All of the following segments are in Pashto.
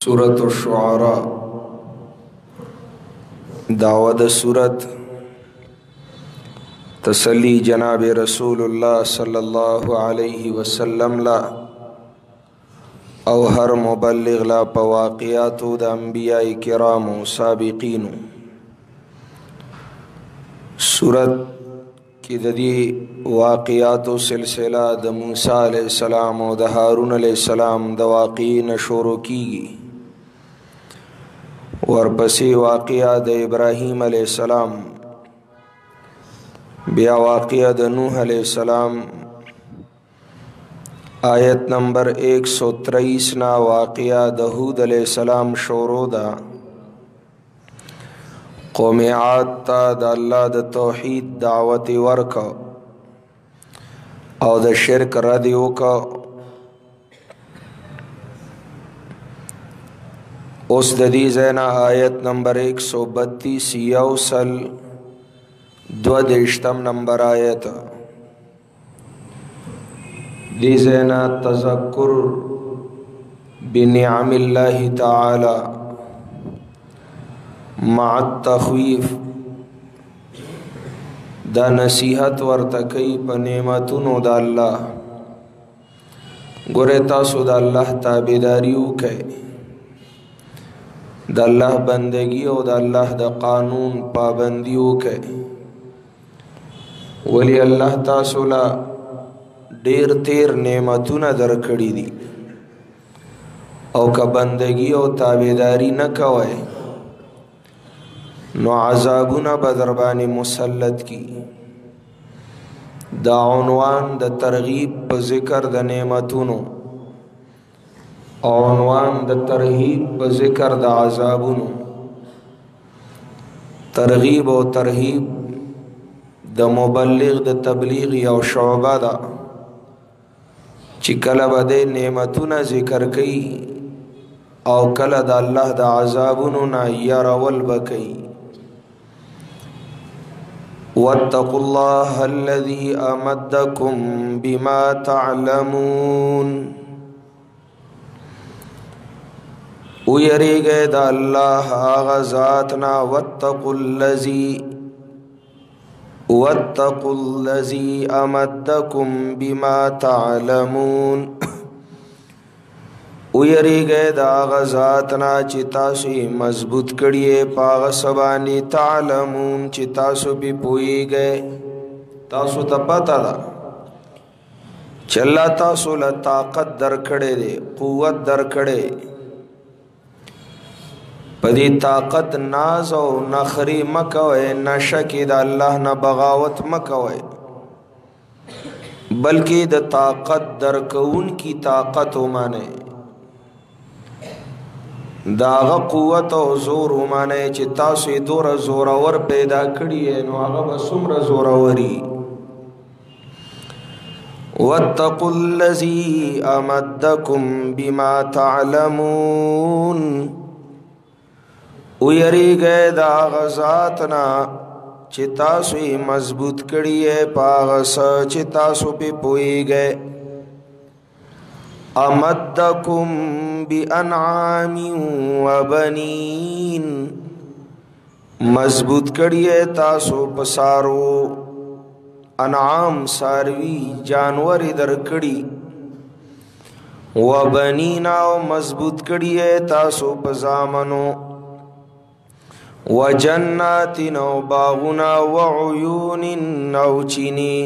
सूरत शुआरा दावद सूरत तसली जनाब रसूलुल्लाह सल्लल्लाहु अलैहि वसल्लम ला और हर मुबल्लिग ला पवाक़ियात द अंबिया किराम साबिक़ीन। सूरत की ददी वाक़ियात सिलसिला द मूसा अलैहिस्सलाम और द हारून अलैहिस्सलाम द वाक़ी शुरू कीगी। वर्पसी वाक़िया द इब्राहीम अलैहिस्सलाम, बिया वाक़िया द नूह अलैहिस्सलाम। आयत नंबर 123 ना वाक़िया द हूद अलैहिस्सलाम शुरू दा। कौम आद ता द अल्लाह द तौहीद दावत वर्क और द शिरक रद वका। उस ददी ज़ैना आयत नंबर 132 यौसल द्वदेशतम नंबर आयत दी ज़ैना तज़क्कुर बिनिअमिल्लाहि ताला मअत तख़वीफ़ दा नसीहत वर्तकई प नेमतुनो द अल्लाह। गुरे तासु द अल्लाह ताबेदारी उकै, द अल्लाह बंदगी और द अल्लाह द कानून पाबंदी उकै। वली अल्लाह तासुला डेर तेर नेमतुना दरकड़ी दी और का बंदगी और ताबेदारी न कवै नो अज़ाबुना बदरबानी मुसल्लत की। दा उन्वान द तरगीब प ज़िक्र द नेमतुनो और उन्वान द तरहीब प ज़िक्र द अज़ाबुनो। तरगीब और तरहीब द मुबल्लिग द तबलीग या शोबा दा चिकला बदे नेमतुना ज़िक्र कई और कला द अल्लाह द अज़ाबुनो ना यरवल बकई। वत्तकुल्लाह अल्लज़ी अमद्दकुम बिमा तअलमून। उयरी गए द अल्लाह आगा ज़ात ना। वत्तकुल्लज़ी अमद्दकुम बिमा तअलमून। उयरी गए द आगा ज़ात ना चितासु मजबूत कड़िए पाग सबानी तालमून चितासु भी पोई गए। तासु त पता दा चल्ला तासु ला ताकत दर खड़े दे, कुव्वत दर खड़े पदी ताकत नाज और नखरी मकवे न शकी द अल्लाह न बगावत मकवे, बल्कि द ताकत दर कउन की ताकत माने दागा कुव्वत और जोर माने चितासु दोर जोरावर पैदा कड़ी है नो आगा बसुमर जोरावरी। वत्तकुल्लज़ी अमद्दकुम बिमा तअलमून। उयरी गए दागा ज़ात ना चितासु मजबूत कड़ी है पागस चितासु पे पोई गए। अमद्दकुम बि अनआमिन व बनीन। मजबूत कड़िए तासु पसारो अनाम सारवी जानवर इधर कड़ी व बनीना मजबूत कड़िए तासु पजामनो व जन्नातिन बागुना व उयूनिन नौचीनी।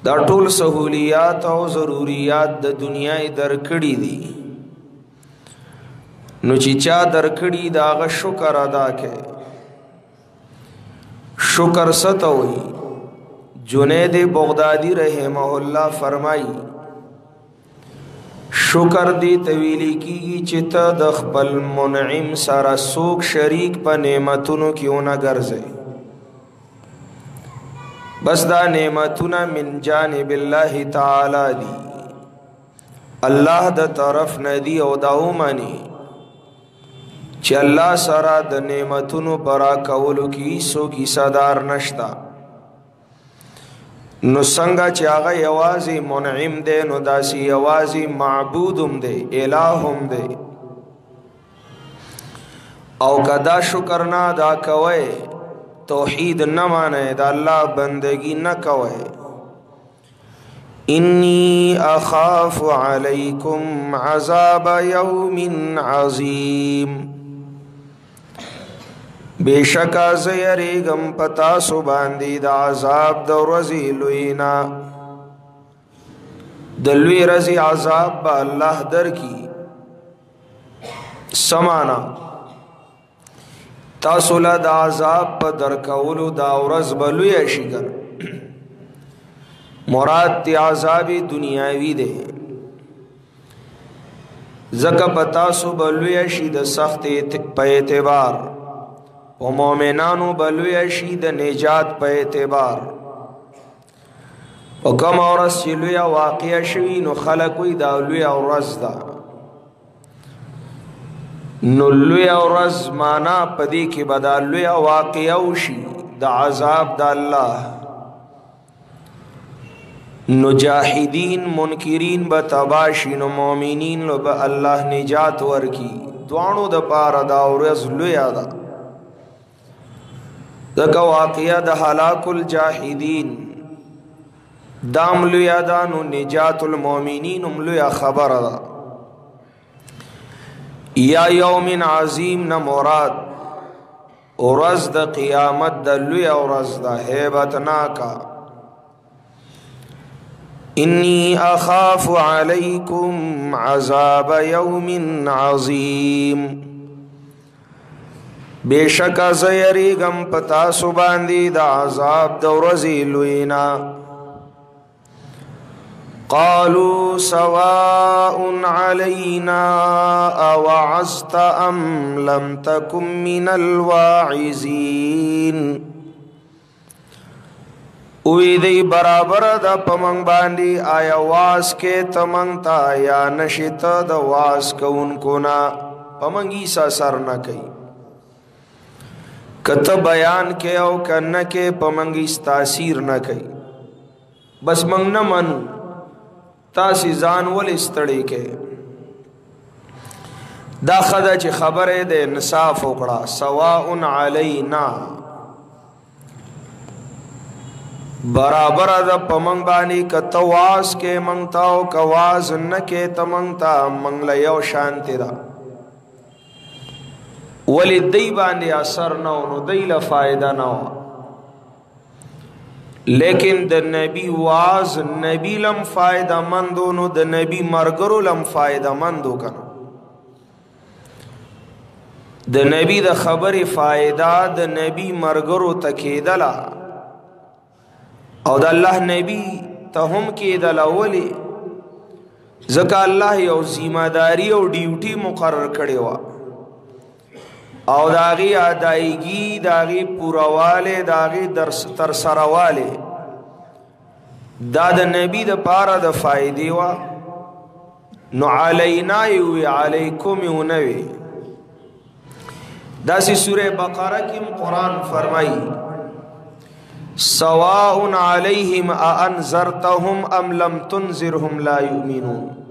दा टोल सहूलियात और ज़रूरियात द दुनिया दर कड़ी दी नुचिचा दर कड़ी दागा शुक्र अदा के। शुक्र सतोई जुनैद बगदादी रहमहुल्लाह फरमाई शुक्र दी तवीली की चित दखपल मुनइम सारा सोक शरीक प नेमतुनो क्यों न गर्जे। बस दा नेमतुना मिन जानिबिल्लाहि ताला दी अल्लाह द तरफ नदी और दाऊ मानी च अल्लाह सरा द नेमतुनो परा कवलु की सो की सदार नश्ता। نو څنګه چې هغه یوازې منعم دی نو داسې یوازې معبود هم دی الہ هم دی او کدا شکر نه ادا کوئ توحید نه مانئ د الله بندگی نه کوئ انی اخاف علیکم عذاب یوم عظیم بیشکا زیریگم پتا سو باندی دا عذاب دا رزی لوینا دلوی رزی عذاب با اللہ در کی سمانا تاسو لا دا عذاب پا در کولو دا رز بلوی شکر مراد تی عذابی دنیاوی دے زکا پتا سو بلوی شید سخت پا اعتبار و مومنانو بلوی شید نجات پا اعتبار و کم اورس چی لوی واقع شوی نو خلقوی دا لوی اورس دا نو لوی اورس مانا پدی کی بدا لوی واقع شی دا عذاب دا اللہ نو جاہدین منکرین بتباشی نو مومنین لو با اللہ نجات ورکی دوانو دا پارا دا اورس لوی دا دکا واقعہ دا حلاک الجاہدین دام لویا دا نو نجات المومنین لویا خبر دا یا یوم عظیم نا مراد ورز دا قیامت دا لویا ورز دا حیبتنا کا انی اخاف علیکم عذاب یوم عظیم بیشکا زیریگم پتا سباندی دا عذاب دورزی لوینا قالوا سواء علینا اوعزت ام لم تکم من الواعزین اوی دی برابر دا پمنگ باندی آیا واس کے تمنگ تا یا نشت دا واس کون کنا پمنگی سا سر نہ کئی کت بیان کے او کن کے پمنگی تاثیر نہ کئی بس منگ نہ منو تاسی زان ول استڑی کے دا خدا چی خبر دے انصاف اکڑا سواء علینا برابر دا پمنگ بانی کتواز کے منگتاو کواز نکے تمنگتا منگ لیو شانتی دا ولی دی باندی اثر نو نو دی لفائدہ نو لیکن د نبی واز نبی لم فائدہ مندو نو د نبی مرگرو لم فائدہ مندو کنا د نبی د خبر فائدہ د نبی مرگرو تکیدلا او د اللہ نبی تهم کیدلا ولی زکا اللہ یو ذمہ داری او ڈیوٹی مقرر کړي وا او داغی ادائیگی داغی پورواله داغی تر سرواله دا د نبی د پارا د فائدې وا نو علینا یو علیکم یو نوی دا سی سورہ بقرہ کیم قرآن فرمائی سواء علیہم اانذرتهم ام لم تنذرهم لا یؤمنون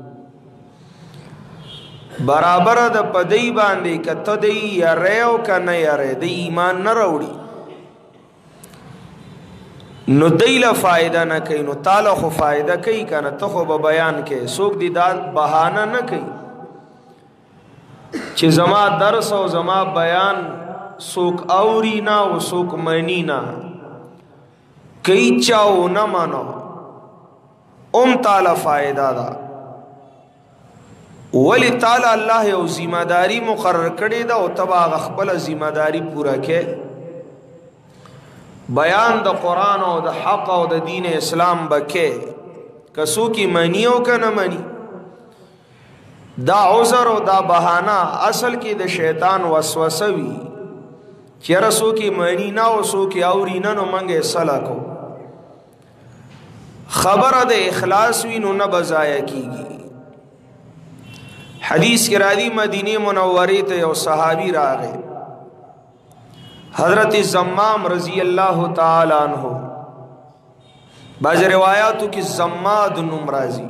برابر د پدی باندې کته دی یریو کنه یری د ایمان نه وروړي نو دیله فائدہ نه کوي نو تعالی خو فائدہ کوي کنه ته خو به بیان کې سوق دی دا بهانه نه کوي چې زما درس او زما بیان سوق اوري نه او سوق مانی نه کوي چاو نه مانو تعالی فائدہ دا ولی تعالی اللہ یو ذمہ داری مقرر کړي دا او تبا خپل ذمہ داری پورا کې بیان د قرآن او د حق او د دین اسلام بکې کسو کی منی او کنه منی دا عذر او دا بہانہ اصل کې د شیطان وسوسه وی چې رسو کی منی نه او سو کی اوري نه نو منګه صلا کو خبر د اخلاص وی نو نه بزایا کیږي حدیث کی راضی مدینہ منوری تے یو صحابی راغے حضرت زمام رضی اللہ تعالی عنہ بعض روایاتو کی زماد نوم راضی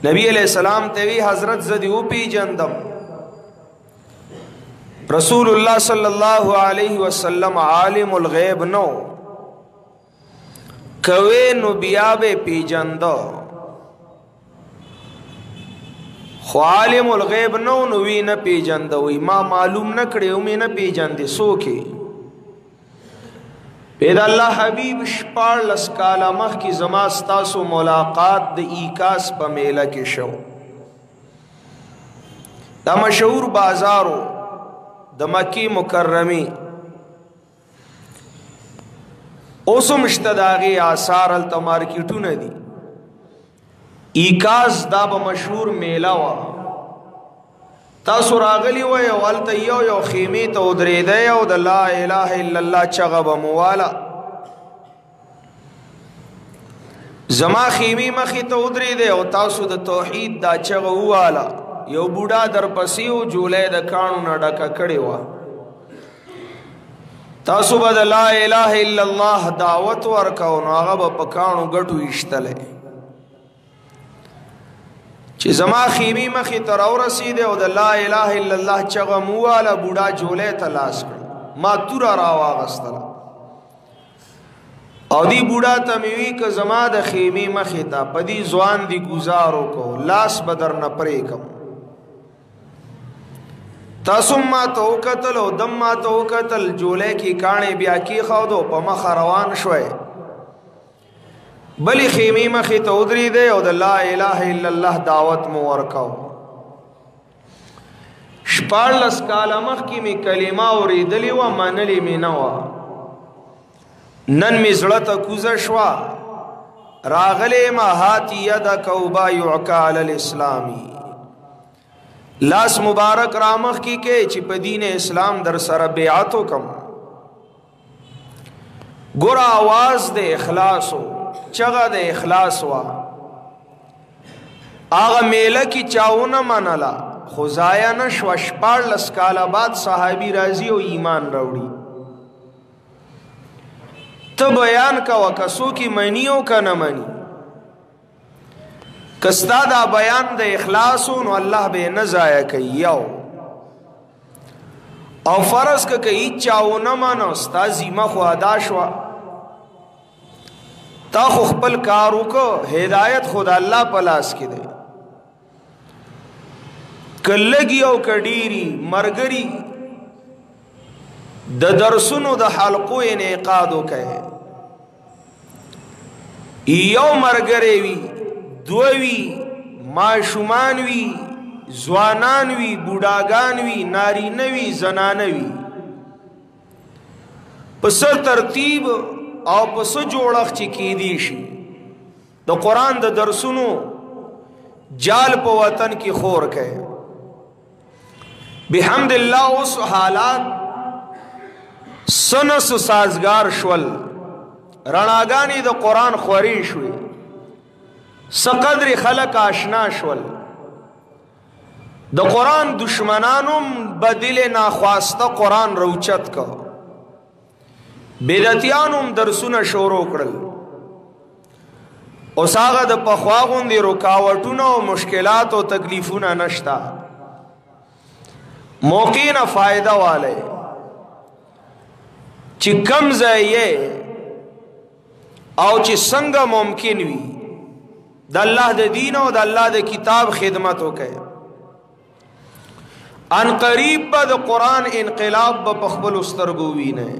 نبی علیہ السلام تیوی حضرت زدی او پی جندم رسول اللہ صلی اللہ علیہ وسلم عالم الغیب نو کوے نو بیاب پی جندو خو عالم الغیب نو نوی نا پی جندوی ما معلوم نکڑے امی نا پی جندے سوکے پید اللہ حبیب شپار لسکالا مخ کی زماستاسو ملاقات دا ایکاس پا میلہ کے شو دا مشہور بازارو دا مکی مکرمی اوسو مشتداغی آثار التا مارکیٹو ندی ایکاس دا با مشہور میلہ وا تاسو راغلی و یو التا یو خیمی تا ادریده یو دا لا الہ الا اللہ چغب موالا زما خیمی مخی تا ادریده یو تاسو دا توحید دا چغب والا یو بودا در پسیو جولے دا کانو نڈکا کڑی وا تاسو با دا لا الہ الا اللہ دعوت ورکاو ناغب پکانو گٹو اشتلے چی زما خیمی مخی تر او رسیده او دا لا الہ الا اللہ چغا موالا بودا جولے تلاس کر ما تورا راو آغستلا او دی بودا تمیوی که زما دا خیمی مخی تا پدی زوان دی گزارو کو لاس بدر نپری کم تاسم ما تو قتل او دم ما تو قتل جولے کی کانے بیا کی خودو پا مخ روان شوئے بلی خیمی مخی تودری دے او دا لا الہ الا اللہ دعوت مورکاو شپار لسکالا مخ کی می کلمہ اوری دلی و منلی می نوا نن می زڑتا کوزشوا راغلی ما ہاتی یدا کوبا یعکا علی الاسلامی لاس مبارک رامخ کی کے چی پا دین اسلام در سر بیعتو کم گرا آواز دے اخلاصو چغا دے اخلاص وا آغا میلہ کی چاونا منالا خوزایا نشو شپار لسکالا بعد صحابی رازی و ایمان روڑی تو بیان کا وکسو کی منیو کا نمانی کستا دا بیان دا اخلاصو نو اللہ بے نزایا کئی یو او فرض کا کئی چاونا منو ستا زیمہ خو ادا شوا تا خو خپل کارو کو ہدایت خدا اللہ پلاس کی دے کلگی او کڈیری مرگری دا درسنو دا حلقو انعقادو کہے یو مرگری وی دووی معشومانوی زوانانوی بوڈاگانوی نارینوی زنانوی پسر ترتیب او پس جوڑخ چی کی دیشی دا قرآن دا درسنو جال پا وطن کی خور کہے بحمد اللہ اس حالات سنس سازگار شول رناگانی دا قرآن خوری شوی سقدر خلق آشنا شول دا قرآن دشمنانم بدل ناخواستا قرآن روچت کا بیدتیانم درسون شورو کرل او ساغا دا پخواغن دی رکاوٹونا و مشکلات و تکلیفونا نشتا موقعین فائدہ والے چی کم زائیے او چی سنگ ممکن وی دا اللہ دا دین و دا اللہ دا کتاب خدمت ہو کہے ان قریب با دا قرآن انقلاب با پخبل استرگوین ہے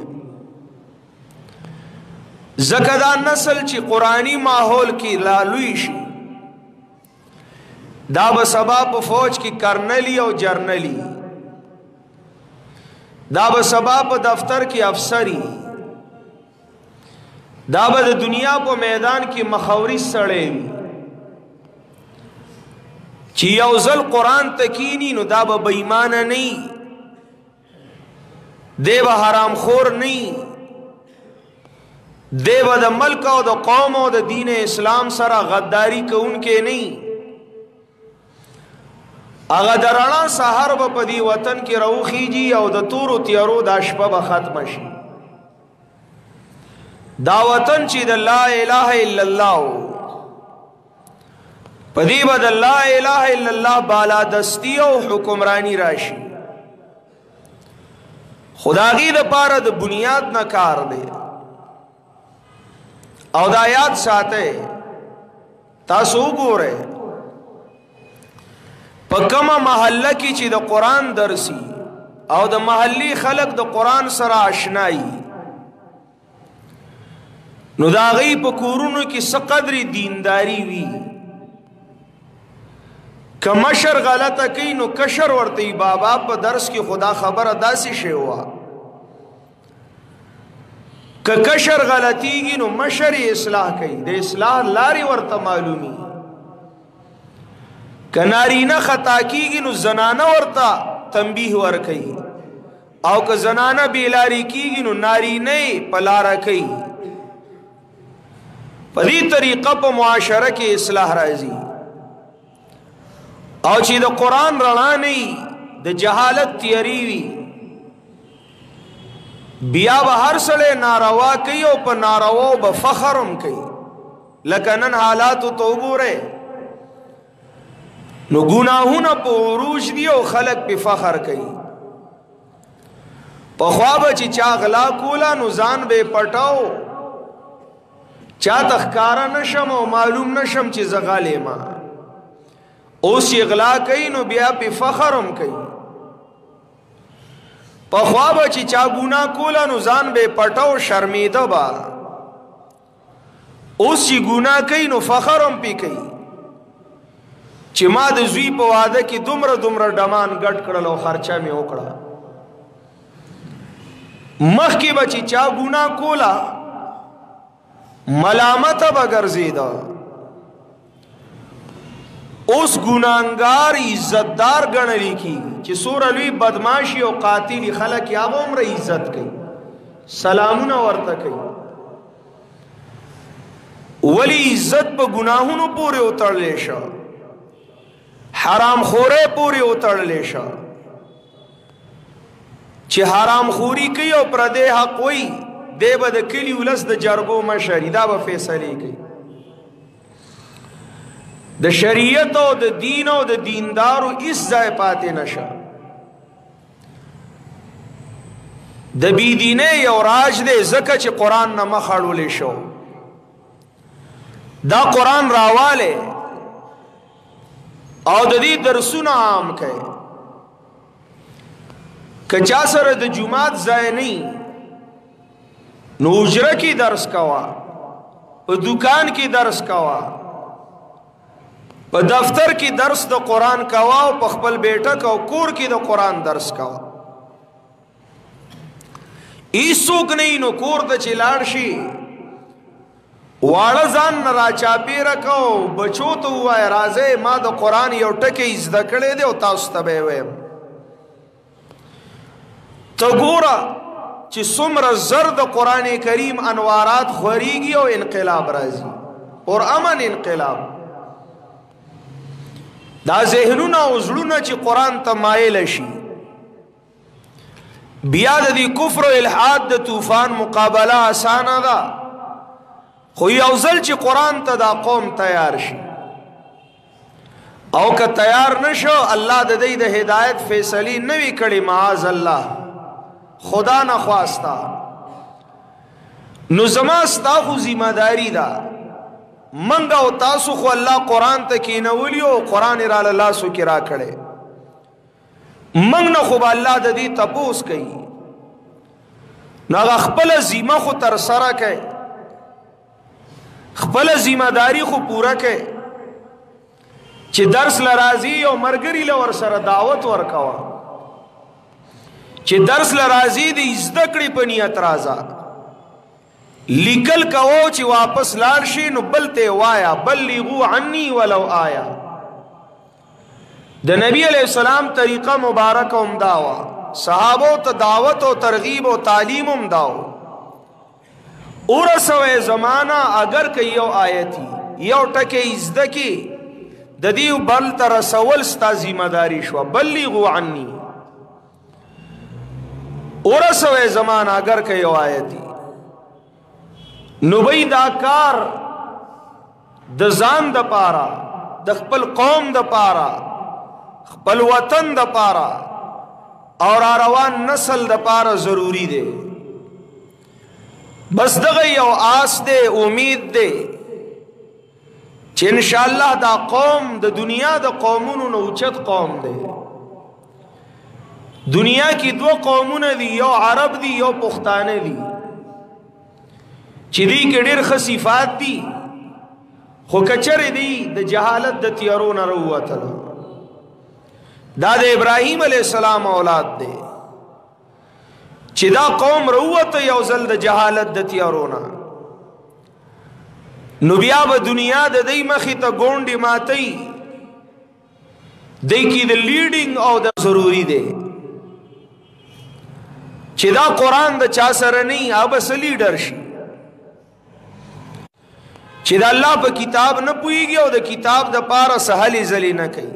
زکدان نسل چی قرآنی ماحول کی لالوی شی دا با سباب فوج کی کرنلی او جرنلی دا با سباب دفتر کی افسری دا با دنیا پا میدان کی مخوری سڑے وی چی یوزل قرآن تکینی نو دا با بیمان نہیں دے با حرام خور نہیں دے با دا ملک و دا قوم و دا دین اسلام سرا غداری که ان کے نہیں اگا درانا سہر با پا دی وطن کی روخی جی او دا تورو تیارو دا شپا با ختم شی دا وطن چې د لا اله الا الله پدې بد لا اله الا الله بالا دستی او حکمرانی راشي خدایي د پاره د بنیاد نه کار دی او دا یاد ساته تاسو ګوره په کومه محله کې چې د قران درسي او د محلي خلق د قران سره آشنایي نو دا غي په کورونو کې څه قدرې دینداری وي کمشر غلطه کوي نو کشر ورته بابا په درس کې خدا خبره داسې شی وا ک کشر غلطيږي نو مشر اصلاح کوي د اصلاح لاري ورته معلومي کناری نه خطا کیږي نو زنانه ورته تنبیه ور کوي او که زنانه بیلاری کیږي نو ناری نه پلار کوي په دې طریقه په معاشره کې اصلاح راځي او چې د قران رڼا نه د جهالت تیری وي بیا به هر سړی ناروا کوي او په ناروا به فخرم کوي لکه نن حالات تو وګوره نو ګناهونه په عروج دي او خلک په فخر کوي په خواب چې چا غلا کولا نو ځان به پټاو چا تخکارا نشم او معلوم نشم چې زغاله ما اوس غلا کوي نو بیا په فخرم کوي په خواب چې چا ګنا کولا نو ځان به پټاو شرمیده با اوس چې ګنا کوي نو فخرم پی کوي چې ما د زوی په واده کې دومره ډمان ګټ کړل او خرچه مې وکړه مخکې به چې چا ګنا کولا ملامت به ګرځیدا اوس ګناهګار عزتدار ګڼل کی چې سور لوی بدمعشي او قاتل خلک یا عمر عزت کوي سلامونه ورته کوي ولی عزت په ګناهونو پورې وتړلې شو حرام خوره پورې وتړلې شو چې حرام خوري کوي او پر دې حق وي دی به د کلی ولس د جرګو مشري دا به فیصله کوي د شریعت او د دین او د دیندارو هیڅ ځای پاتې نشه د بيدینه یو راج دی زکه چې قران نه مخړولې شو دا قران راواله او د دې درسونه عام کړي کچا سره د جمعات ځای نه نو اجره کی درس کوا په دکان کی درس کوا په دفتر کی درس د قران کوا او په خپل بیٹک او کور کی د قران درس کوا ایسوک نه نو کور د چلاړ شي واړه ځان را چاپی رکو بچو ته وای راځه ما د قران یو ټکی زده کړې دی او تاسو ته به وایم ته ګوره چې څومره زرد قران کریم انوارات خوريږي او انقلاب راځي اور امن انقلاب دا ذهنونه او زړونه چې قران ته مایل شي بیا د کفر او الحاد د طوفان مقابله اسانه ده خو یو ځل چې قران ته دا قوم تیار شي او که تیار نشو الله د دې د هدایت فیصله نوي کړي معاذ الله خدا نه خواستا نو زما ستا خو ذمہ داری ده منګه او تاسو خو الله قران ته کینولی او قران را الله سو کې را کړي منګ نه خو الله د دې تپوس کوي نو خپل ذمہ خو تر سره کوي خپل ذمہ داری خو پورا کوي چې درس لرازي او مرګري لور سره دعوت ورکوا چې درس لرازي د زدکړې په نیت راځه لیکل کوو چې واپس لاړ شي نو بلته وایا بلغوا عني ولو آیا د نبی علیہ السلام طریقه مبارک هم داوا صحابو ته دعوت او ترغیب او تعلیم هم داو اور سوې زمانہ اگر کيو آیتی یو ټکه زدکی د دې بل تر رسول ستا ذمہ داری شو بلغوا عني اور سوې زمانہ اگر کيو آیتی نو بی دا کار د ځان د پارا، د خپل قوم د پارا، خپل وطن د پارا اور روان نسل د پارا ضروری دے. بس دغه یو آس دے، امید دے چې انشاءاللہ دا قوم د دنیا د قومونو نه اوچت قوم دے. دنیا کی دو قومونه دي، یو عرب دي یو پښتانه دي، چې دی کې ډېر ښه صفات دي، خو کچرې دی د جهالت د تیارو نه راووتل. دا د ابراهیم علیہ السلام اولاد دی چې دا قوم راووته یو ځل د جهالت د تیارو نه، نو بیا به دنیا د دی مخې ته ګونډې ماتوي. دی کې د لیډینګ او د ضروري دی چې دا قرآن د چا سره نه او بس لیډر شي، چې د الله په کتاب نه پوهیږي او د کتاب د پاره سهلې ځلې نه کوي.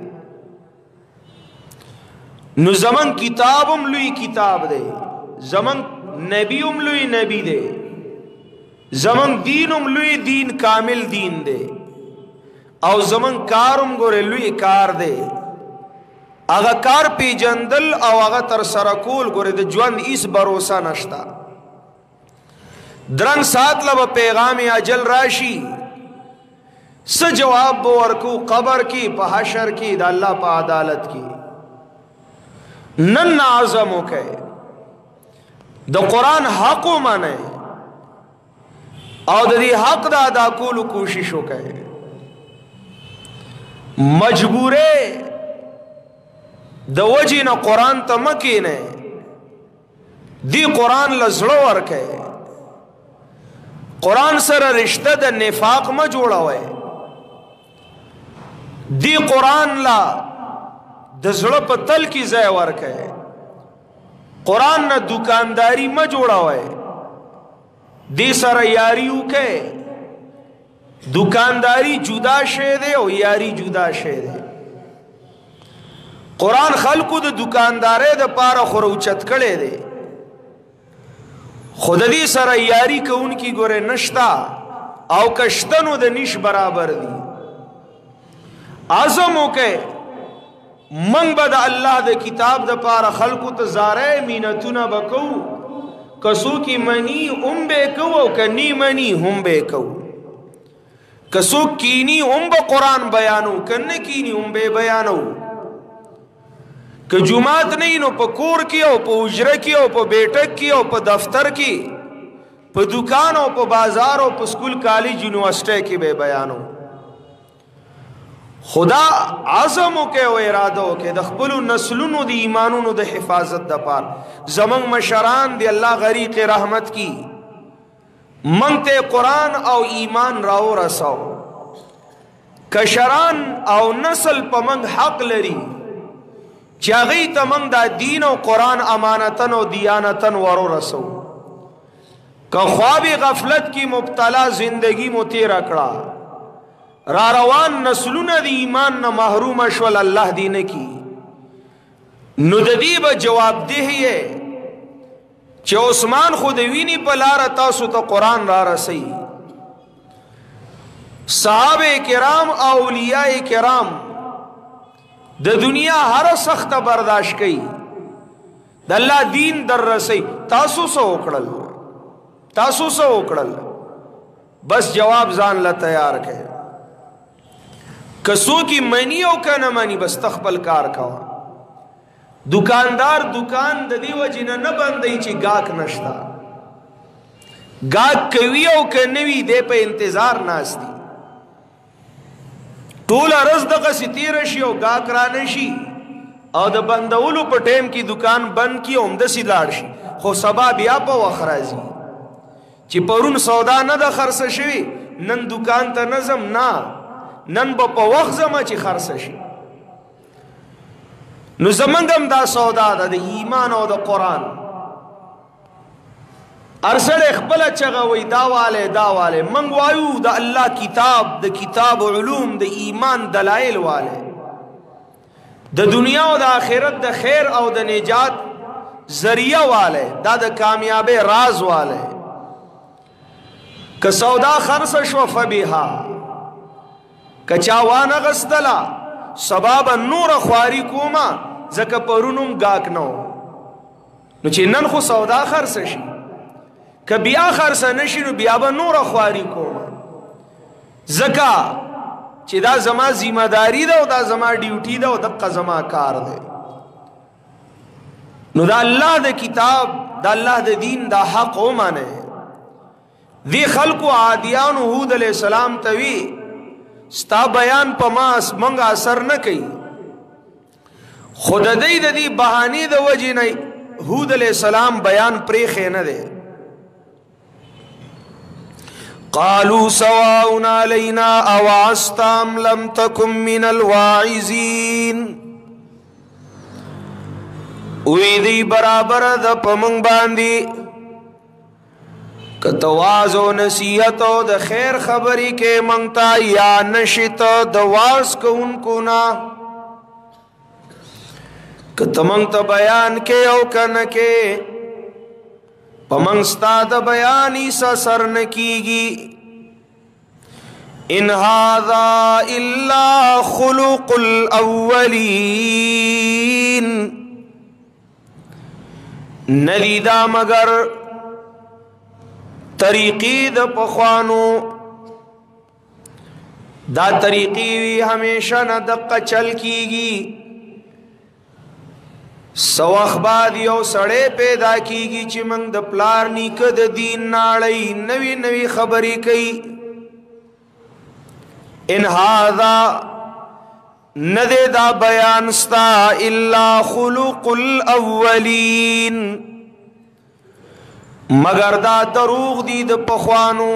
نو زمن کتاب هم لوی کتاب دی، زمن نبی هم لوی نبی دی، زمن دین هم لوی دین کامل دین دی، او زمن کار هم ګوره لوی کار دی. هغه کار پیجندل او هغه تر سره کول ګوره د ژوند هیڅ بروسه نشته. درنګ سات له پیغام اجل راشي، څه جواب به ورکو قبر کې، په حشر کې، د الله په عدالت کې. نن عزم وکړئ د قرآن حق ومنئ او د دې حق د ادا کولو کوشش وکړئ. مجبوره د وجې نه قرآن ته مه کښېنئ، دی قرآن له زړه ورکئ. قرآن سره رشته د نفاق مه جوړوئ، دی قرآن لا د زړه په تل کې ځای ورکئ. قرآن نه دکانداری مه جوړوئ، دی سره یاری وکئ. دکانداری جدا شی دی او یاری جدا شی دی. قرآن خلقو د دکاندارۍ د پاره خو راوچت کړی دی، خو د دې سره یاری کوونکي ګوره نشتا او کشتنو د نیش برابر دی. عزم وکئ من به د الله د کتاب د پاره خلقو ته زاره مینتونه بکو، کسو کی منی هم به کو او کنی منی هم به کو. کسو کینی هم به قرآن بیانو، کنه کینی هم به بیانو. که جماعت نه نو په کور کې او په حجره کې او په بیٹک کې او په دفتر کې، په دکان او په بازار او په سکول کالج یونیورسٹی کې به بیانو. خدا عزم وکړئ او اراده وکړئ د خپلو نسلونو د ایمانونو د حفاظت دپاره. زمونږ مشران دی الله غریق رحمت کی، منږ ته قرآن او ایمان راو رساو. کشران او نسل په منږ حق لري چې هغوی ته منږ دا دین او قرآن امانتن او دیانتن ورو رسو. که خواب غفلت کی مبتلا زندگی مو تیره کړه، را روان نسلونه د ایمان نه محروم شول، الله دې نه کی. نو د دې به جوابدeh یې چې عثمان خو د ویني په لاره تاسو ته قرآن را رسي. صحابه کرام او اولیاء کرام د دنیا هر سخت برداشت کړي، د الله دین در رسي. تاسو څه وکړل؟ تاسو څه وکړل؟ بس جواب ځان له تیار کړئ. کسو کی منی او کنه منی بس تخپل کار کوا. دکاندار دکان د دې وجې نه بندوي چې گاک نشتا. گاک کوي او کنه وي دی په انتظار ناست دي. ټوله ورځ دغسې تېره شي او گاک را نشي او د بندولو په ټیم کې دکان بند کړي او همداسې لاړ شي، خو سبا بیا په وخت راځي چې پرون سودا نه ده خرڅه شوې، نن دکان ته نه ځم، نه نن به په وخت ځمه چې خرڅه شي. نو زمونږ هم دا سودا ده د ایمان او د قرآن. هر سړی خپله چغه وایي دا والی دا والی، موږ وایو د الله کتاب، د کتاب علوم، د ایمان دلایل والی، د دنیا او د آخرت د خیر او د نجات ذریعہ والی، دا د کامیابی راز والی. که سودا خرڅ شو فبها کچا وانه غستلا سبب نور خواري کوما زکه پرونم گاک نو نو چې نن خو سودا خرڅ شي که بیا خرڅ نشي نو بیا به نور خواري کوما زکه چې دا زما ذمہ داری ده او دا زما ډیوټي ده او دغه زما کار ده نو دا الله د کتاب دا الله د دین دا حق ومانه دی خلق عادیان هود علیہ السلام توی ستا بیان په ماس منګه اثر نه کوي خود دې د دې بهاني د وجې نه هود علیہ السلام بیان پرې نه ده قالوا سواء علينا اوعظت ام لم تكن من الواعظين وی دی برابر د پمنګ باندې کتواز و نصیحت و د خیر خبری کے منگتا یا نشت دواز کو ان کو نا کت منگتا بیان کے او کن کے پمنگستا د بیانی سا سر نکیگی ان هذا الا خلق الاولین ندیدا مگر طریقی د پخوانو دا طریقی وی ہمیشہ نہ دقا چل کیگی سو اخباد یو سڑے پیدا کیگی چی منگ د پلار نیک د دین ناڑی نوی نوی خبری کئی ان هذا ندے دا بیانستا الا خلق الاولین مگر دا دروغ دی د پخوانو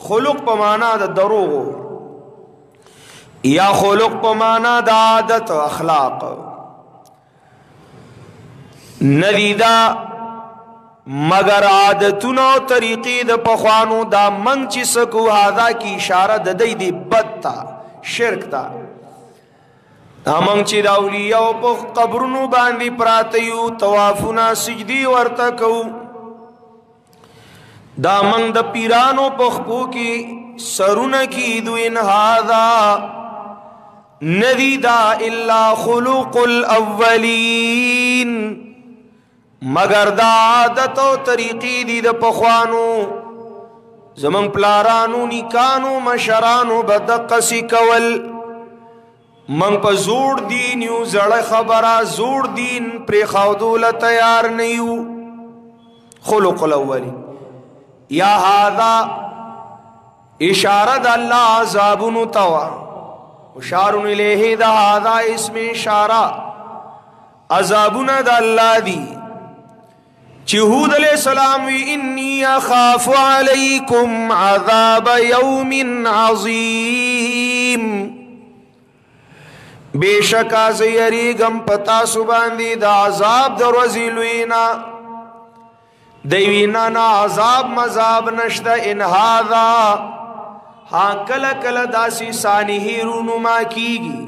خلق په معنا د دروغ یا خلق په معنا د عادت اخلاق ندیدا مگر عادتونو طریقې د پخوانو دا منګ چې سکو هاذا کی اشاره د دې دی بد تا شرک تا دا منګ چې د اولیاء په قبرونو باندې پراته یو طوافونه سجدي ورته کوو دا منگ دا پیرانو پخپو کی سرون کی دو ان هذا ندی دا الا خلق الاولین مگر دا عادت و طریقی دی دا پخوانو زمان پلارانو نکانو مشرانو بدقسی کول منگ پا زور دین یو زڑ خبرہ زور دین پری خودول تیار نیو خلق الاولین یا هذا اشارہ دا اللہ عذابن توا اشارن الیہ دا هذا اسم اشارہ عذابن دا اللہ دی چہود علیہ السلام وی انی اخاف علیکم عذاب یوم عظیم بے شکا زیریگم پتا سباندی دا عذاب در وزیلوینا دیوینا نا عذاب مذاب نشتا ان هذا ہاں کلا کلا داسی سانحی رونما کیگی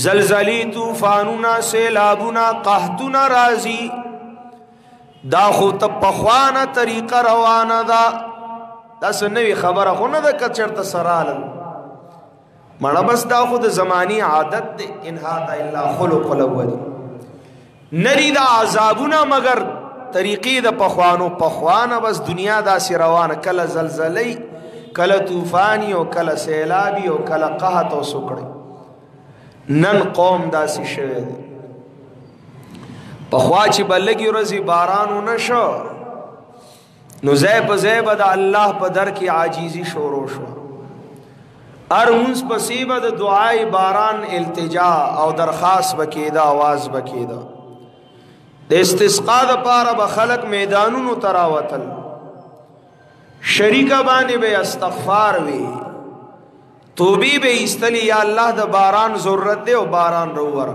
زلزلی توفانونا سیلابونا قحطونا رازی دا خود پخوانا طریقہ روانا دا سنوی خبر خونا دا کچرت سرالن مڑا بس دا خود زمانی عادت دے ان هذا الا خلق الاولی نری دا عذابونا مگر طریقی دا پخوانو پخوانا بس دنیا دا سی روانا کل زلزلی کل توفانی و کل سیلابی و کل قحط و سکڑی نن قوم دا سی شوه دی پخوا چی بلگی رزی بارانو نشو نو زیب زیب دا اللہ پا در کی عاجیزی شورو شو ارمونس پسیب دا دعائی باران التجا او درخواست بکیدا آواز بکیدا د استسقا د پاره به خلق میدانونو تراوتل شریکا باندې به استغفار وی توبې به استلی یا الله د باران ضرورت دی او باران روور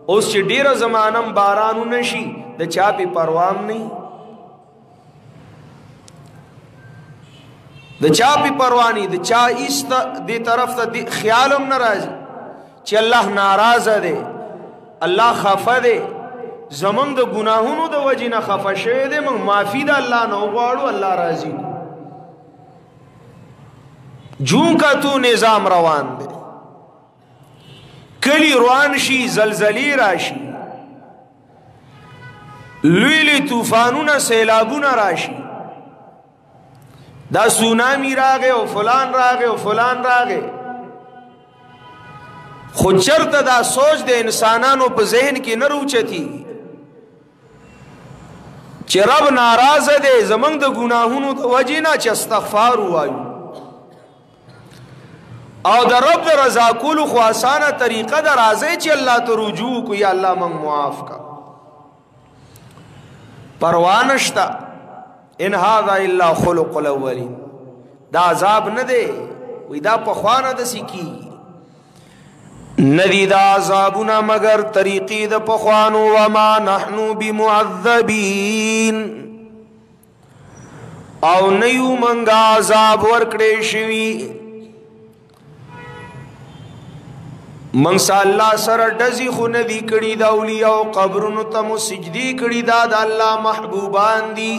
اوس چې ډیره زمانم بارانو نشي د چا په پروام نه د چا په پروانی د چا ایست دی طرف ته خیالم ناراض چې الله ناراضه دی الله خفه دی زمون د گناهونو د وجې نه خفه شوی دی موږ معافي د الله نه وغواړو الله راضي جون کا تو نظام روان دے کلی روان شي زلزلی راشي لوی طوفانونه سیلابونه راشي دا سونامی راغه او فلان راغه او فلان راغه خو چرته دا سوچ د انسانانو په ذهن کې نه روچتی چې رب ناراض دی زمنګ د ګناهونو د وجې نه چې استغفار وایو او د رب د رضا کولو خو آسانه طریقه د راځي چې الله ته رجوع کو یا الله موږ معاف کا پروا نشتا ان هذا الا خلق الاولین دا عذاب نه دی وی دا په خوانه د سکی ندی دا عذابنا مگر طریقی دا پخوانو وما نحنو بمعذبین او نیو منگا عذاب ورکڑے شوی منگسا اللہ سر ڈزی خو ندی کڑی دا اولیاء و قبرنو تمو سجدی کڑی دا دا اللہ محبوبان دی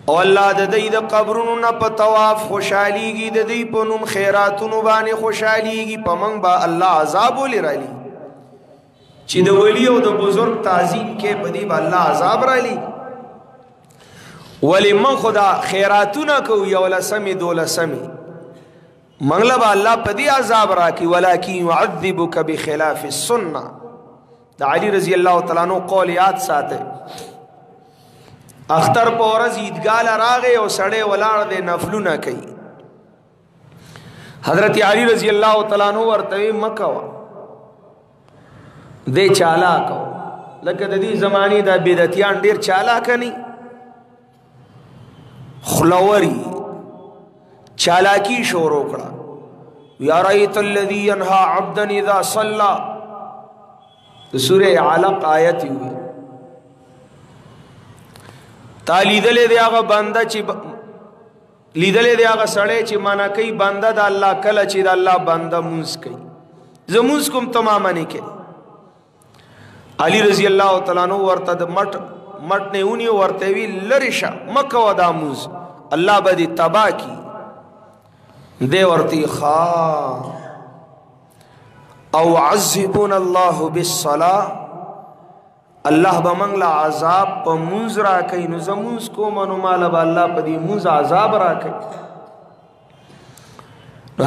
او الله د دې د قبرونو نه په طواف خوشاليږي د دې په نوم خیراتونو باندې خوشاليږي په منګ با الله عذاب ولرالي چې د ولی او د بزرگ تعظیم کې په دې با الله عذاب رالي ولی من خدا خیراتونه کو یو لسمی دولسمی منګله با الله په دې عذاب راکي ولکن يعذبك بخلاف السنه د علي رضی الله تعالی عنہ قول یاد ساته اختر پورز عیدگاه راغه او سړی ولاړ د نفلونه کوي حضرت علی رضی الله تعالی عنہ ورته مکه دې چالاک لکه د دې زمانی د بدعتيان ډیر چالاک ني خلوري چالاکی شروع کړه یا رایت الذی ينهى عبدا اذا صلى سورہ علق آیت وی تا لیدلې دی هغه بنده چې لیدلې دی هغه سړی چې معنا کوي بنده د الله کله چې د الله بنده مونږ کوي زمونږ کوم تماما نه کوي علی رضی الله تعالی عنہ ورته د مټ نه اونې ورته وی لریشه مکه ودا مونږ الله به دې تبا کی دی ورته خا او عذبنا الله بالصلاه الله به موږ له عذاب په مونږ را کوي نو زمونږ کوم نو مال به الله په دې مونږ عذاب را کوي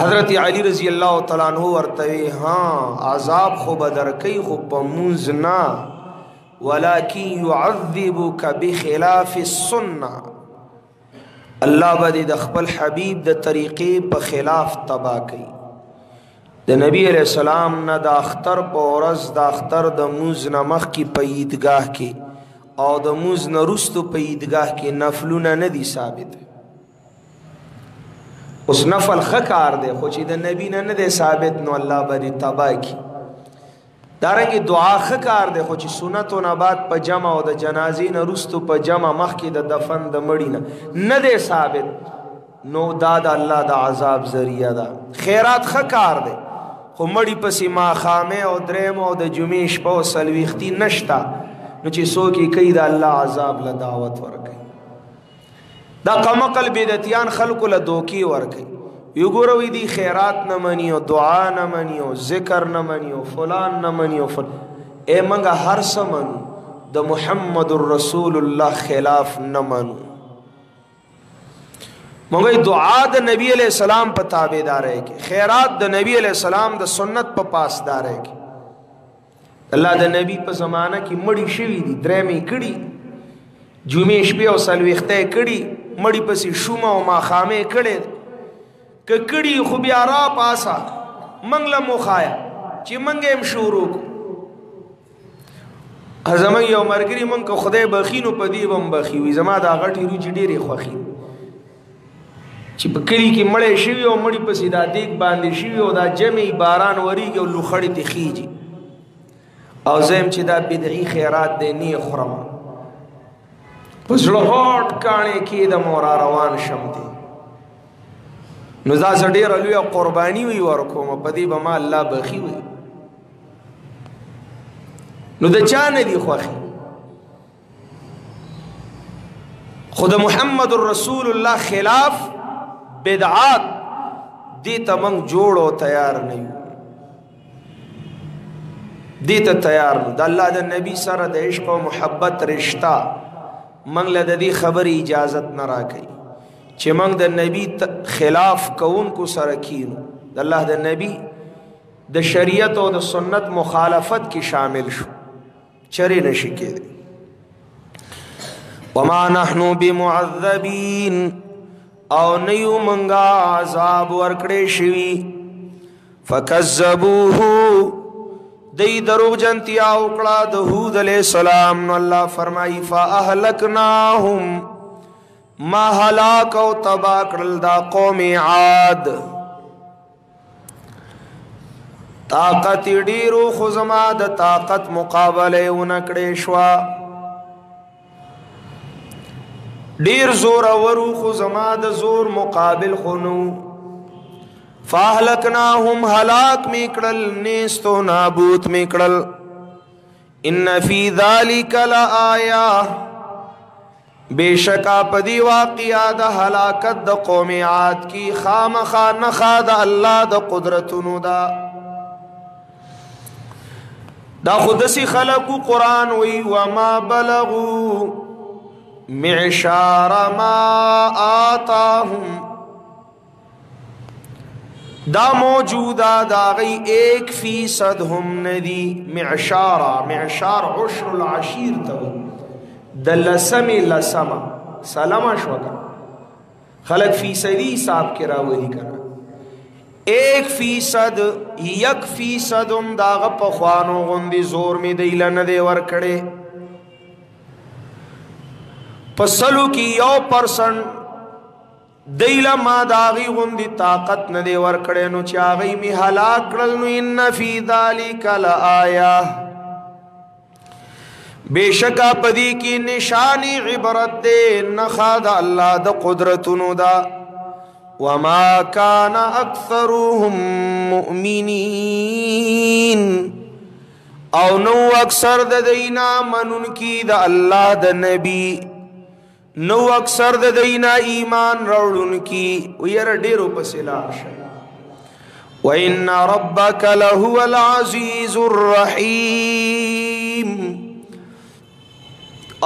حضرت علی رضی الله تعالی عنہ ورته ها عذاب خو بدر کوي خو په مونږ نه ولکن يعذبك بخلاف السنه الله به د خپل حبیب د طریقې په خلاف تبا کوي د نبی علیہ السلام نه د اختر په ورځ د اختر د موز نمخ کی په عیدگاه کې او د موز نرستو په عیدگاه کې نفلونه نه دي ثابت اوس نفل خکار دی خو چې د نبی نه دی ثابت نو الله باندې تبا کی دارنګه دعا خکار دی خو چې سنت او نبات په جمع او د جنازې نرستو په جمع مخ کې د دفن د مړی نه دی ثابت نو دا د الله د عذاب ذریعہ ده خیرات خکار دی خو مړی پسې ما خامه او دریم او د جمعې شپه او سلويختی نشتا نو چې څوک یې کوي د الله عذاب له دعوت ورکوي دا قمقل بدعتيان خلق له دوکي ورکوي یو ګوروي دي خیرات نه مني او دعا نه مني او ذکر نه مني او فلان نه مني او اے منګه هر څه منو د محمد رسول الله خلاف نه منو مونږه دعا د نبی علیہ السلام په تابعدارۍ کې خیرات د نبی علیہ السلام د سنت په پاسدارۍ کې الله د نبی په زمانہ کې مړی شوی دي درېمې کړي جمعې شپې او سلويخته کړي مړی پسې شومه او ماخامه کړي کړي خو بیا را پاسا منګله مخایا چې منګه هم شروع کو ازمن یو مرګري منګه خدای بخینو په دی بم بخي وي زما دا غټي روجي ډېری خوخي چې په کلی کې مړې شوی او مړی پسې دا دیګ باندې شوی او دا جمعي باران وریږي او لوخړې تخیږي او زم چې دا بدعي خیرات دی نه خرم پس لهټ کانه کې د مور روان شم دي نو دا ډېر لوی قرباني وي ورکوم په دې به ما الله بخي وي نو د چا نه دی خوخي خود محمد رسول الله خلاف بدعات دی ته موږ جوړ او تیار نه یو دی ته تیار نه د الله د نبی سره د عشق او محبت رشتہ موږ له دې خبرې اجازت نه راکړي چې موږ د نبی خلاف کوونکو سره کینو د الله د نبی د شریعت او د سنت مخالفت کې شامل شو چرې نشي کېدی وما نحنو بمعذبین او نیو منگا عذاب ورکڑے شوی فکذبوه دی دروغ جنتیا اکڑا د هود علیہ السلام نو اللہ فرمائی فاہلکناہم ما ہلاک او تبا کرل دا قوم عاد طاقت ډیرو خزما د طاقت مقابله ونکړې شوا ډیر زور ورو خزما د زور مقابل خونو فاهلکناهم هلاک میکړل نیستو نابود میکړل ان فی ذلک لآیه بیشکا پدی واقعا د هلاکت د قوم عاد کی خامخا نخا د الله د قدرتونو دا خودسی خلقو قرآن وی وما بلغو معشار ما آتاهم دا موجودا دا غی 1% هم ندی معشار عشر العشیر تو د لسمی لسما سلام شوکا خلق فیصدی صاحب کے راولی کرا 1% 1% هم داغ پخوانو غندی زور می دیل ندی ورکڑے پسلو کی 1% دیل ما داغی غندی طاقت ندی ورکڑے نو چاگی می حلاک کرل نو ان فی ذالک لآیہ بے شکا پدی کی نشانی عبرت دے نخاد اللہ دا قدرتنو دا وما كان اکثرهم مؤمنین او نو اکثر د دینا منن کی د الله د نبی نو اکثر د دینا ایمان راوړون کی وير ډیرو پسلا شه وان ربک لهو العزیز الرحیم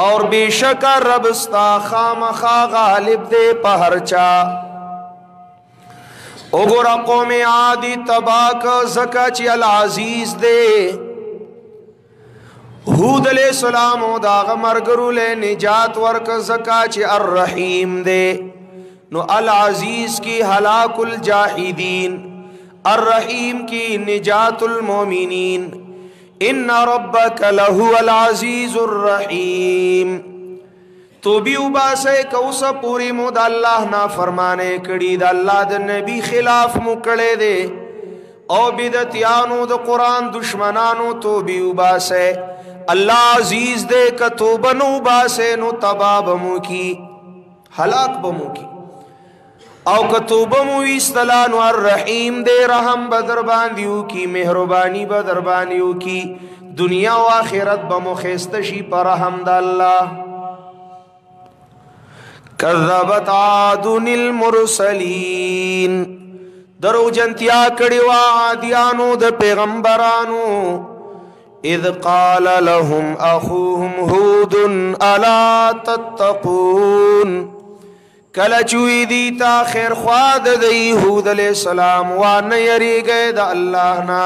اور بیشک رب استا خامخا غالب دے پہرچا اگورا قوم عادی تباک زکا چی العزیز دے حود علیہ السلام او داغ مرگرو لے نجات ورک زکا چی الرحیم دے نو العزیز کی ہلاک الجاہدین الرحیم کی نجات المومنین ان ربک لہو العزیز الرحیم تو بھی اوباسے کوسا پوری مو دا اللہ نا فرمانے کڑی دا اللہ دا نبی خلاف مکڑے دے او بدتیانو دا قرآن دشمنانو تو بھی اوباسے اللہ عزیز دے کا توبنو اوباسے نو تبا بمو کی ہلاک بمو کی او کا توبمو استلانو الرحیم دے رحم بدرباندیو کی مہربانی بدربانیو کی دنیا و آخرت بمو خیستشی پر رحم دا اللہ کذبت عاد المرسلین درو جنتیا کڑی وا عادیانو د پیغمبرانو اذ قال لهم اخوهم هود الا تتقون کلا چوی دیتا خیر خواد دی هود علیہ السلام وان یری گئے دا اللہ نا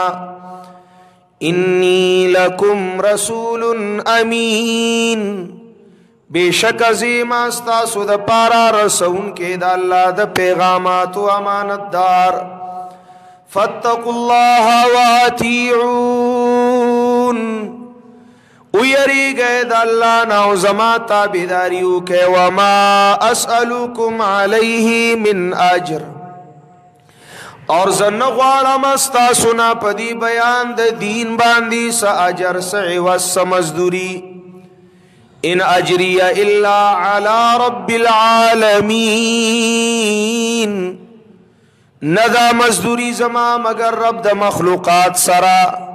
انی لکم رسول امین بے شک عظیم استاسو دا پارا رسون کے دا اللہ دا پیغامات و امانت دار فاتقوا اللہ واتیعون ویری گئے دا اللہ ناو زما تابداریو کے وما اسألوکم علیہ من اجر اور زنغوارم استاسونا پدی بیان دا دین باندی سا اجر سا عوض سا مزدوری ان اجری الا علی رب العالمین ندا مزدوری زما مگر رب دا مخلوقات سرا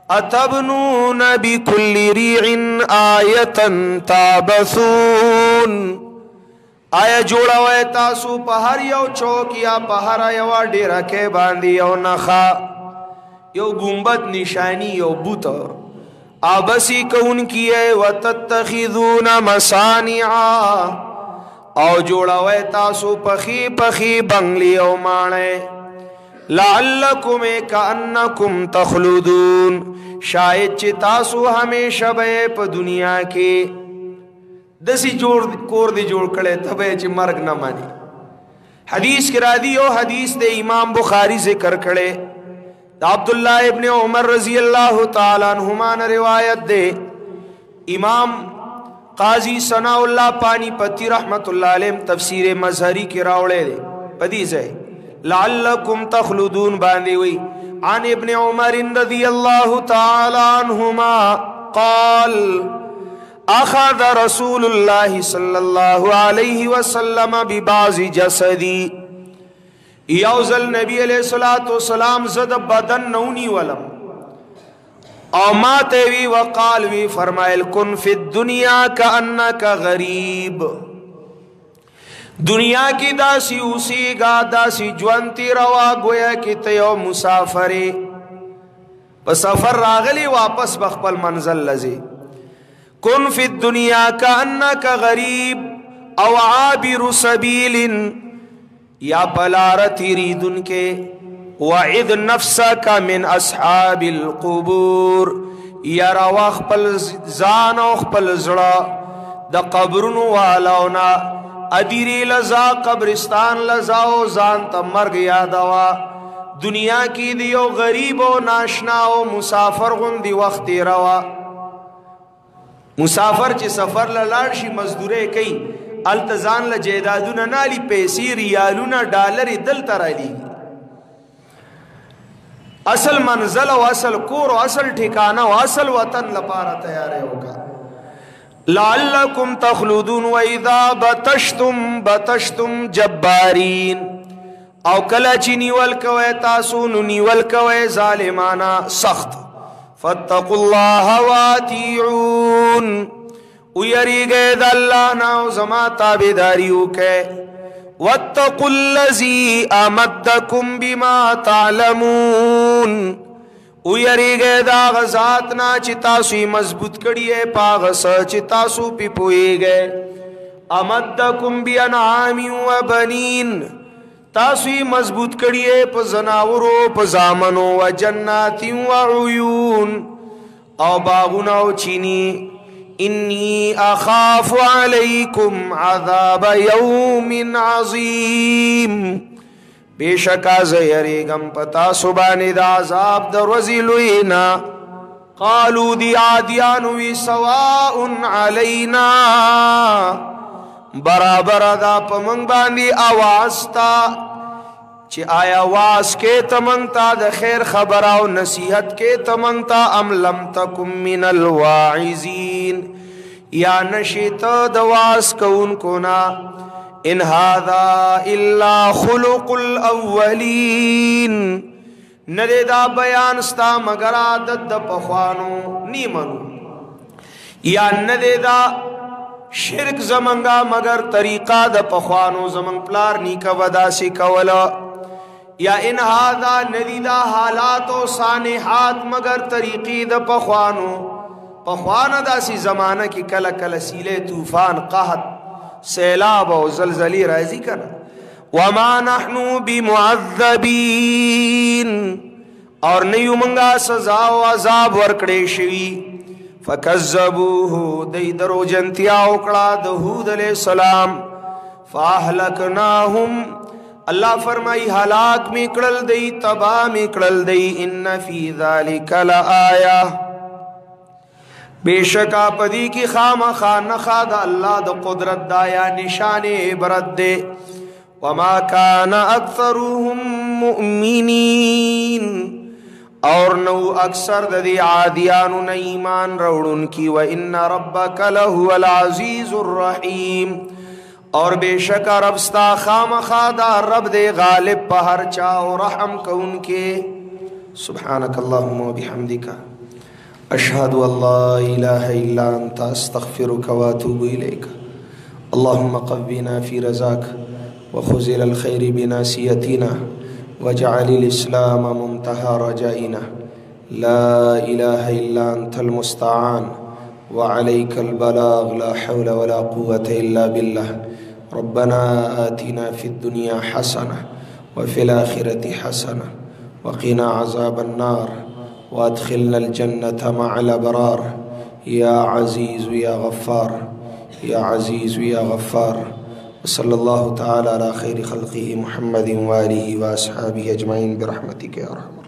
اتبنون بكل ريع آیتا تابثون آیا جوړوي تاسو په هر یو چوک یا په هر یو ډیره کې باندې یو نخا یو گنبد نشانی یو بوت ابسی کون کیه وتتخذون مصانع او جوړوي تاسو پخی پخی بنگلی او مانه لعلکم کانکم تخلدون شاید چې تاسو همیشه به په دنیا کې دسی جوړ کور دی جوړ کړي تبه چې مرګ نه مانی حدیث کې را دی او حدیث د امام بخاری ذکر کړي عبد الله ابن عمر رضی الله تعالی عنہما نے روایت دے امام قاضی ثناء اللہ پانی پتی رحمت اللہ علیہ تفسیر مظہری کی راوڑے دے حدیث ہے لعلکم تخلدون باندې وی عن ابن عمر رضی اللہ تعالی عنہما قال اخذ رسول الله صلی اللہ علیہ وسلم ببعض جسدی یوزل نبی علیہ الصلوۃ والسلام زد بدن نونی ولم او ما ته وی وقال وی فرمایل کن فی الدنیا کانک غریب دنیا کی داسی اسی گا داسی جوانتی روا گویا کی تیو مسافری پا سفر راغلی واپس بخپل منزل لزی کن فی الدنیا کانک غریب او عابر سبیل یا پلارتی ریدن کے وعد نفسک من اصحاب القبور یا روا خپل زان او خپل زړه د قبرونو والاونا ادیری لزا قبرستان لزا او ځان ته مرګ یادوا دنیا کې دیو غریب او ناشنا او مسافر غوندي وخت روا مسافر چې سفر لاړ شي مزدوري کوي التزان له جیدادونه نالي پیسې ریالونه ډالر دل ترالی اصل منزل او اصل کور او اصل ٹھکانہ او اصل وطن لپاره تیار ہوگا لعلکم تخلدون واذا بتشتم جبارین او کلا چی نیول کوي تاسو نو نیول کوي ظالمانا سخت فاتقوا الله واتیعون ویریږئ د الله نه او زما تابعداري وکئ واتقوا الذي امدكم بما تعلمون ویریږئ دا غزات نه چې تاسو مضبوط کړی پاغه چې تاسو پی پويږئ امدكم بانعام وبنين تاسو مضبوط کړی په زناورو په زامنو و جنات و عيون او باغونه او چینی انی اخاف علیکم عذاب یوم عظیم بیشکا زیریگم پتا سبانی دا عذاب در وزی لوینا قالو دی عادیانوی سواء علینا برابر دا پمنگ باندی آوازتا چی آیا واس کے تمنگتا د خیر خبراو نصیحت کے تمنگتا ام لم تکم من الواعزین یا نشیت دواس کون کنا ان هذا الا خلق الاولین ندے دا بیان ستا مگر عادت د پخوانو نیمنو یا ندے دا شرک زمنگا مگر طریقہ د پخوانو زمنگ پلار نیکا ودا سی کولا یا ان هذا ندیدا حالات و سانحات مگر طریقی د پخوانو پخوانا دا سی زمانہ کی کل کل سیلے طوفان قحط سیلاب و زلزلی رازی کنا وما نحنو بمعذبین اور نیو منگا سزا و عذاب ورکڑے شوی فکذبوه دی درو جنتیا اکڑا دہود علیہ السلام فاہلکناہم اللہ فرمائی ہلاک میکڑل دی تباہ میکڑل دی ان فی ذالک لآیہ بے شکا پدی کی خام خان خاد اللہ دا قدرت دا یا نشان عبرت دے وما کان اکثرهم مؤمنین اور نو اکثر دی عادیانو نا ایمان روڑن کی وَإِنَّ رَبَّكَ لَهُوَ الْعَزِيزُ الرَّحِيمُ اور بے شک رب ستا خام خادا رب دے غالب پہر چاو رحم کون کے سبحانک اللہم و بحمدک اشہدو اللہ الہ الا انتا استغفرک واتوب الیک اللهم قونا في رزاك وخذ إلى الخير بناسيتنا واجعل الإسلام منتهى رجائنا. لا إله إلا أنت المستعان وعليك البلاغ، لا حول ولا قوة إلا بالله. ربنا آتنا في الدنيا حسنة وفي الآخرة حسنة وقنا عذاب النار وأدخلنا الجنة مع الأبرار. يا عزيز يا غفار، يا عزيز يا غفار. وصلى الله تعالى على خير خلقه محمد وآله وأصحابه أجمعين برحمتك يا أرحم الراحمين.